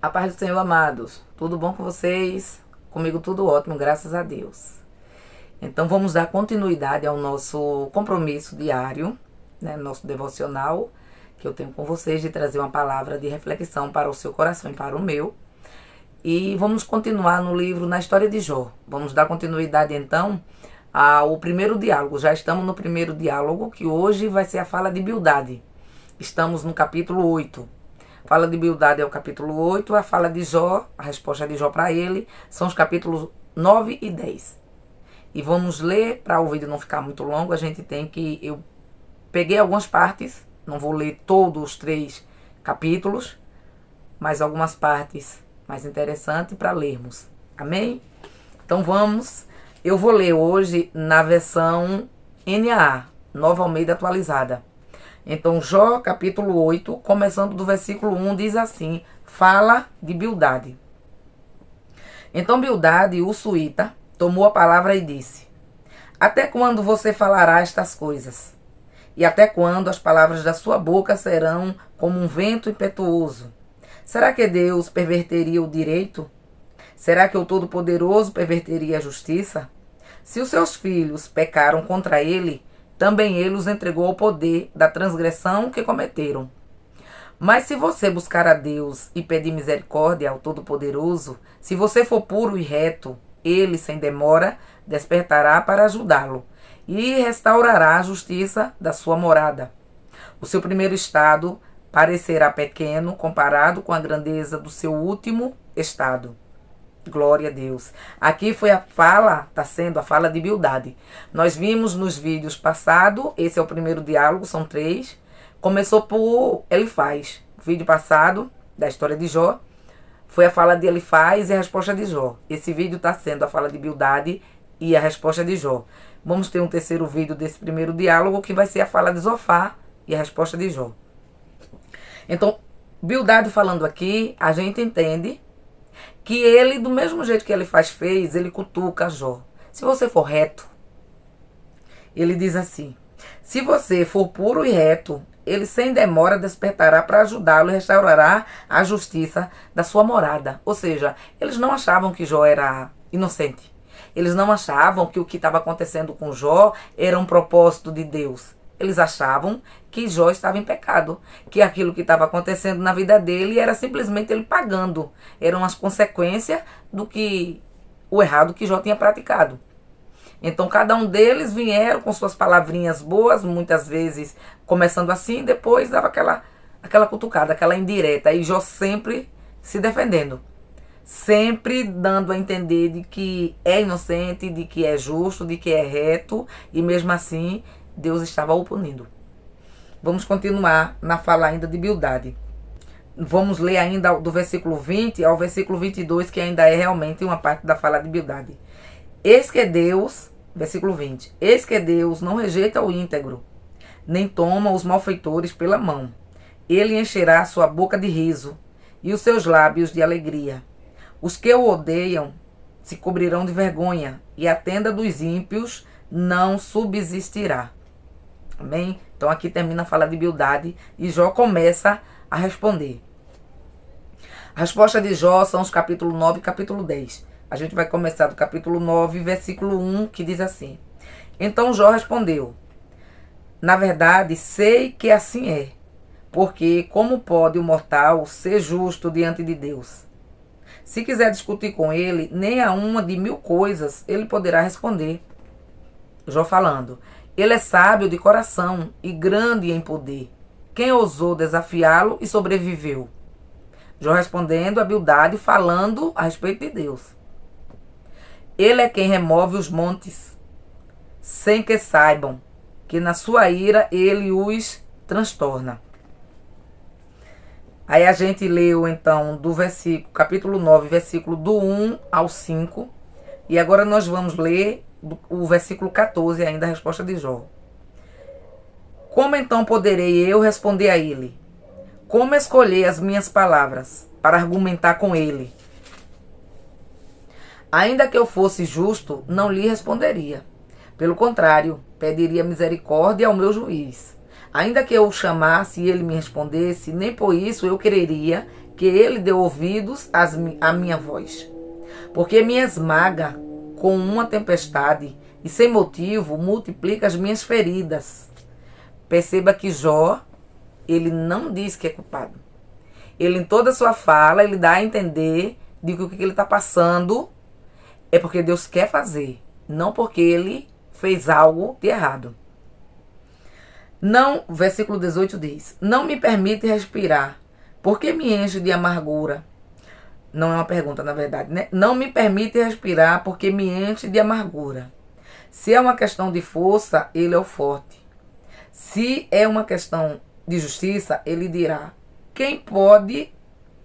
A paz do Senhor, amados. Tudo bom com vocês? Comigo tudo ótimo, graças a Deus. Então vamos dar continuidade ao nosso compromisso diário, né, nosso devocional, que eu tenho com vocês de trazer uma palavra de reflexão para o seu coração e para o meu. E vamos continuar no livro, na história de Jó. Vamos dar continuidade então ao primeiro diálogo. Já estamos no primeiro diálogo, que hoje vai ser a fala de Bildade. Estamos no capítulo 8. Fala de Bildade é o capítulo 8, a fala de Jó, a resposta de Jó para ele, são os capítulos 9 e 10. E vamos ler, para o vídeo não ficar muito longo, eu peguei algumas partes, não vou ler todos os 3 capítulos, mas algumas partes mais interessantes para lermos. Amém? Então eu vou ler hoje na versão NAA, Nova Almeida Atualizada. Então, Jó, capítulo 8, começando do versículo 1, diz assim, fala de Bildade. Então Bildade, o suíta, tomou a palavra e disse, até quando você falará estas coisas? E até quando as palavras da sua boca serão como um vento impetuoso? Será que Deus perverteria o direito? Será que o Todo-Poderoso perverteria a justiça? Se os seus filhos pecaram contra ele, também ele os entregou ao poder da transgressão que cometeram. Mas se você buscar a Deus e pedir misericórdia ao Todo-Poderoso, se você for puro e reto, ele, sem demora, despertará para ajudá-lo e restaurará a justiça da sua morada. O seu primeiro estado parecerá pequeno comparado com a grandeza do seu último estado. Glória a Deus. Aqui foi está sendo a fala de Bildade. Nós vimos nos vídeos passados, esse é o primeiro diálogo, são 3. Começou por Elifaz. O vídeo passado, da história de Jó, foi a fala de Elifaz e a resposta de Jó. Esse vídeo está sendo a fala de Bildade e a resposta de Jó. Vamos ter um terceiro vídeo desse primeiro diálogo, que vai ser a fala de Zofar e a resposta de Jó. Então, Bildade falando aqui, a gente entende que ele, do mesmo jeito que Elifaz fez, ele cutuca Jó. Se você for reto, ele diz assim, se você for puro e reto, ele sem demora despertará para ajudá-lo e restaurará a justiça da sua morada. Ou seja, eles não achavam que Jó era inocente. Eles não achavam que o que estava acontecendo com Jó era um propósito de Deus. Eles achavam que Jó estava em pecado, que aquilo que estava acontecendo na vida dele era simplesmente ele pagando. Eram as consequências o errado que Jó tinha praticado. Então cada um deles vieram com suas palavrinhas boas, muitas vezes começando assim, depois dava aquela cutucada, aquela indireta. E Jó sempre se defendendo, sempre dando a entender de que é inocente, de que é justo, de que é reto, e mesmo assim Deus estava o punindo. Vamos continuar na fala ainda de Bildade. Vamos ler ainda do versículo 20 ao versículo 22, que ainda é realmente uma parte da fala de Bildade. Eis que Deus, versículo 20, eis que Deus não rejeita o íntegro, nem toma os malfeitores pela mão. Ele encherá a sua boca de riso e os seus lábios de alegria. Os que o odeiam se cobrirão de vergonha, e a tenda dos ímpios não subsistirá. Amém? Então aqui termina a fala de Bildade e Jó começa a responder. A resposta de Jó são os capítulo 9 e capítulo 10. A gente vai começar do capítulo 9, versículo 1, que diz assim. Então Jó respondeu, na verdade sei que assim é, porque como pode o mortal ser justo diante de Deus? Se quiser discutir com ele, nem a uma de 1000 coisas ele poderá responder. Jó falando, ele é sábio de coração e grande em poder. Quem ousou desafiá-lo e sobreviveu? Jó respondendo a Bildade, falando a respeito de Deus. Ele é quem remove os montes, sem que saibam que na sua ira ele os transtorna. Aí a gente leu então do capítulo 9, versículo do 1 ao 5. E agora nós vamos ler o versículo 14, ainda a resposta de Jó. Como então poderei eu responder a ele? Como escolher as minhas palavras para argumentar com ele? Ainda que eu fosse justo, não lhe responderia. Pelo contrário, pediria misericórdia ao meu juiz. Ainda que eu o chamasse e ele me respondesse, nem por isso eu quereria que porque ele deu ouvidos à minha voz. Porque me esmaga com uma tempestade e sem motivo multiplica as minhas feridas. Perceba que Jó, ele não diz que é culpado. Ele, em toda a sua fala, ele dá a entender de que o que ele está passando é porque Deus quer fazer, não porque ele fez algo de errado. Não, versículo 18 diz: não me permite respirar, porque me enche de amargura. Não é uma pergunta, na verdade, né? Não me permite respirar, porque me enche de amargura. Se é uma questão de força, ele é o forte. Se é uma questão de justiça, ele dirá: quem pode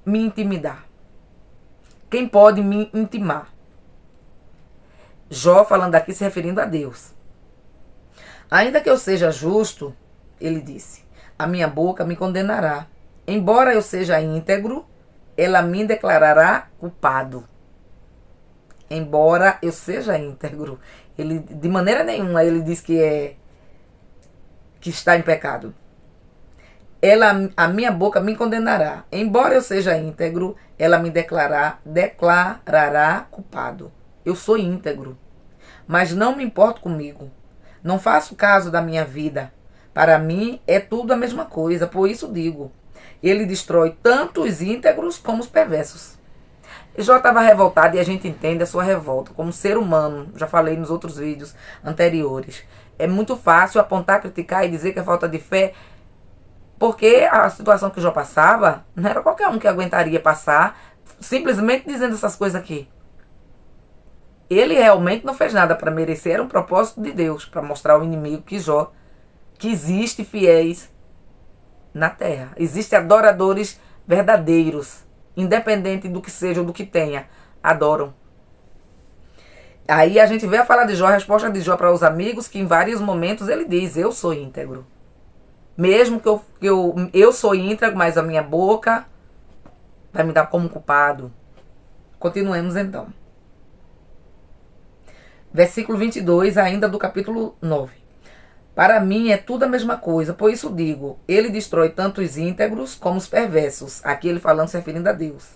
me intimidar? Quem pode me intimar? Jó falando aqui se referindo a Deus. Ainda que eu seja justo, ele disse, a minha boca me condenará. Embora eu seja íntegro, ela me declarará culpado. Embora eu seja íntegro, ele de maneira nenhuma ele diz que está em pecado. A minha boca me condenará. Embora eu seja íntegro, ela me declarará culpado. Eu sou íntegro, mas não me importo comigo. Não faço caso da minha vida. Para mim é tudo a mesma coisa, por isso digo, ele destrói tanto os íntegros como os perversos. Jó estava revoltado e a gente entende a sua revolta como ser humano. Já falei nos outros vídeos anteriores. É muito fácil apontar, criticar e dizer que é falta de fé, porque a situação que Jó passava, não era qualquer um que aguentaria passar, simplesmente dizendo essas coisas aqui. Ele realmente não fez nada para merecer, era um propósito de Deus, para mostrar ao inimigo que existe fiéis na terra. Existem adoradores verdadeiros, independente do que seja ou do que tenha, adoram. Aí a gente vê a fala de Jó, a resposta de Jó para os amigos, que em vários momentos ele diz: eu sou íntegro. Mesmo que eu sou íntegro, mas a minha boca vai me dar como culpado. Continuemos então. Versículo 22, ainda do capítulo 9. Para mim é tudo a mesma coisa, por isso digo, ele destrói tanto os íntegros como os perversos. Aqui ele falando, se referindo a Deus.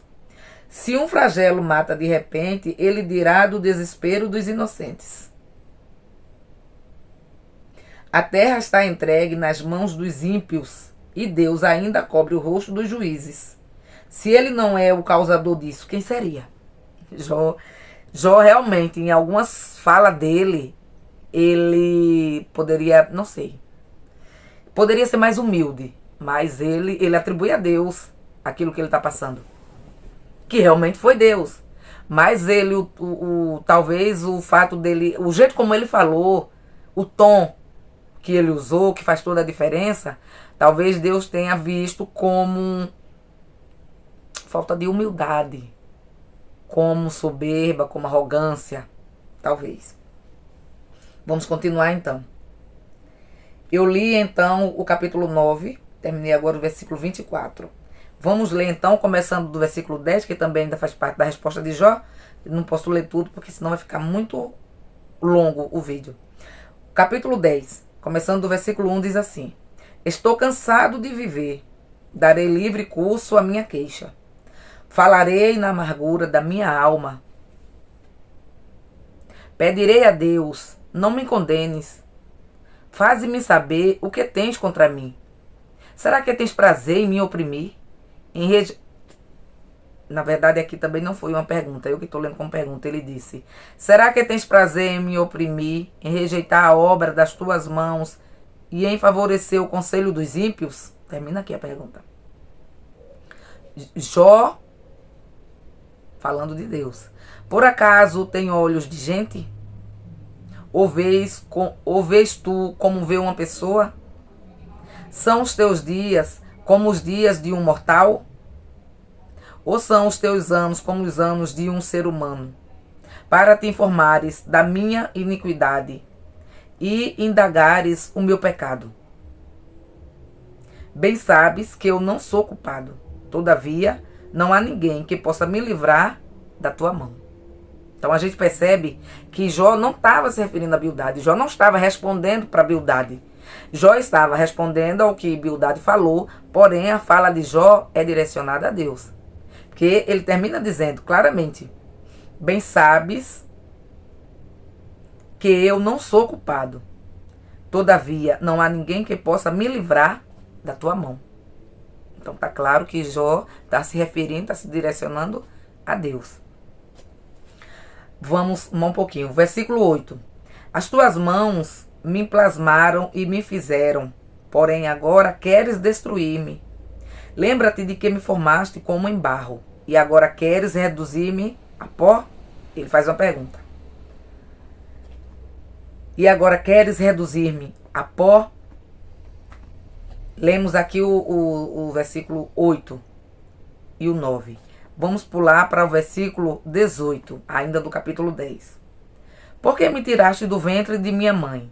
Se um flagelo mata de repente, ele dirá do desespero dos inocentes. A terra está entregue nas mãos dos ímpios, e Deus ainda cobre o rosto dos juízes. Se ele não é o causador disso, quem seria? Jó realmente, em algumas falas dele, ele poderia, não sei, poderia ser mais humilde, mas ele atribui a Deus aquilo que ele está passando, que realmente foi Deus. Mas ele, talvez o fato dele, o jeito como ele falou, o tom que ele usou, que faz toda a diferença, talvez Deus tenha visto como falta de humildade, como soberba, como arrogância, talvez. Vamos continuar então. Eu li então o capítulo 9, terminei agora o versículo 24. Vamos ler então, começando do versículo 10, que também ainda faz parte da resposta de Jó. Eu não posso ler tudo, porque senão vai ficar muito longo o vídeo. Capítulo 10, começando do versículo 1, diz assim: estou cansado de viver, darei livre curso à minha queixa. Falarei na amargura da minha alma. Pedirei a Deus, não me condenes. Faze-me saber o que tens contra mim. Será que tens prazer em me oprimir? Na verdade, aqui também não foi uma pergunta, eu que estou lendo como pergunta. Ele disse: será que tens prazer em me oprimir, em rejeitar a obra das tuas mãos e em favorecer o conselho dos ímpios? Termina aqui a pergunta. Jó, falando de Deus: por acaso tem olhos de gente? Ou vês tu como vê uma pessoa? São os teus dias como os dias de um mortal? Ou são os teus anos como os anos de um ser humano? Para te informares da minha iniquidade e indagares o meu pecado. Bem sabes que eu não sou culpado. Todavia, não há ninguém que possa me livrar da tua mão. Então a gente percebe que Jó não estava se referindo a Bildade. Jó não estava respondendo para Bildade. Jó estava respondendo ao que Bildade falou, porém a fala de Jó é direcionada a Deus. Porque ele termina dizendo claramente: bem sabes que eu não sou culpado. Todavia, não há ninguém que possa me livrar da tua mão. Então tá claro que Jó está se referindo, está se direcionando a Deus. Vamos um pouquinho. Versículo 8. As tuas mãos me plasmaram e me fizeram, porém agora queres destruir-me. Lembra-te de que me formaste como em barro, e agora queres reduzir-me a pó? Ele faz uma pergunta. E agora queres reduzir-me a pó? Lemos aqui o versículo 8 e o 9. Vamos pular para o versículo 18, ainda do capítulo 10. Por que me tiraste do ventre de minha mãe?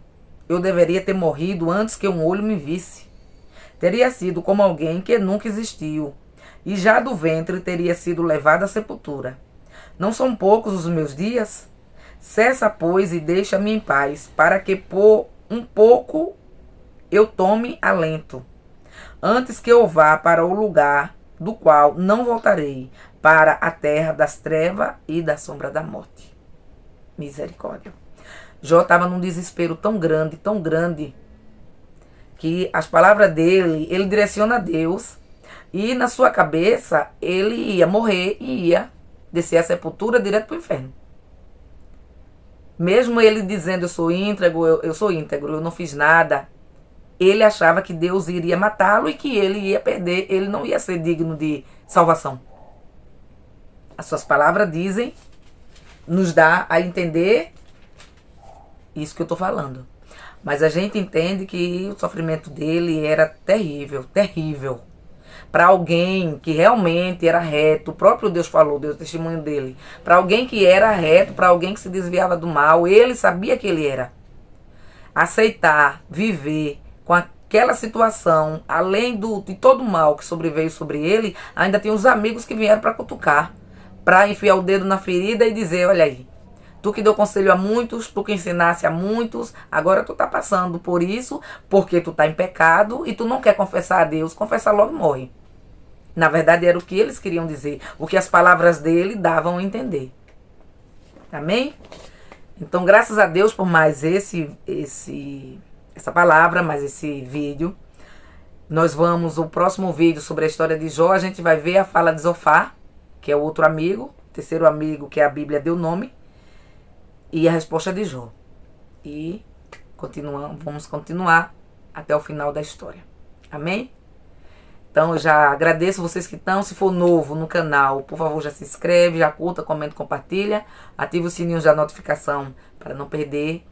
Eu deveria ter morrido antes que um olho me visse. Teria sido como alguém que nunca existiu, e já do ventre teria sido levado à sepultura. Não são poucos os meus dias? Cessa, pois, e deixa-me em paz, para que por um pouco eu tome alento, antes que eu vá para o lugar do qual não voltarei, para a terra das trevas e da sombra da morte. Misericórdia. Jó estava num desespero tão grande, que as palavras dele, ele direciona a Deus, e na sua cabeça ele ia morrer e ia descer a sepultura direto para o inferno. Mesmo ele dizendo eu sou íntegro, eu não fiz nada, ele achava que Deus iria matá-lo e que ele ia perder, ele não ia ser digno de salvação. As suas palavras dizem, nos dá a entender isso que eu estou falando. Mas a gente entende que o sofrimento dele era terrível, terrível. Para alguém que realmente era reto, o próprio Deus falou, Deus testemunho dele. Para alguém que era reto, para alguém que se desviava do mal, ele sabia que ele era. Aceitar, viver com aquela situação, além de todo o mal que sobreveio sobre ele, ainda tem os amigos que vieram para cutucar, para enfiar o dedo na ferida e dizer, olha aí, tu que deu conselho a muitos, tu que ensinasse a muitos, agora tu tá passando por isso, porque tu tá em pecado e tu não quer confessar a Deus, confessa logo e morre. Na verdade era o que eles queriam dizer, o que as palavras dele davam a entender. Amém? Então graças a Deus por mais essa palavra, mais esse vídeo. Nós vamos, o próximo vídeo sobre a história de Jó, a gente vai ver a fala de Zofar, que é o outro amigo, terceiro amigo que a Bíblia deu nome, e a resposta de Jó. E vamos continuar até o final da história. Amém? Então eu já agradeço vocês que estão. Se for novo no canal, por favor, já se inscreve, já curta, comenta, compartilha. Ativa o sininho da notificação para não perder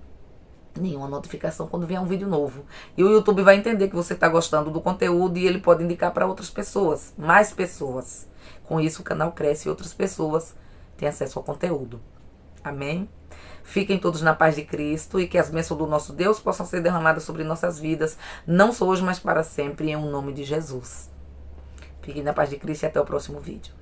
nenhuma notificação quando vier um vídeo novo. E o YouTube vai entender que você está gostando do conteúdo e ele pode indicar para outras pessoas, mais pessoas. Com isso o canal cresce e outras pessoas têm acesso ao conteúdo. Amém? Fiquem todos na paz de Cristo e que as bênçãos do nosso Deus possam ser derramadas sobre nossas vidas, não só hoje, mas para sempre, em nome de Jesus. Fiquem na paz de Cristo e até o próximo vídeo.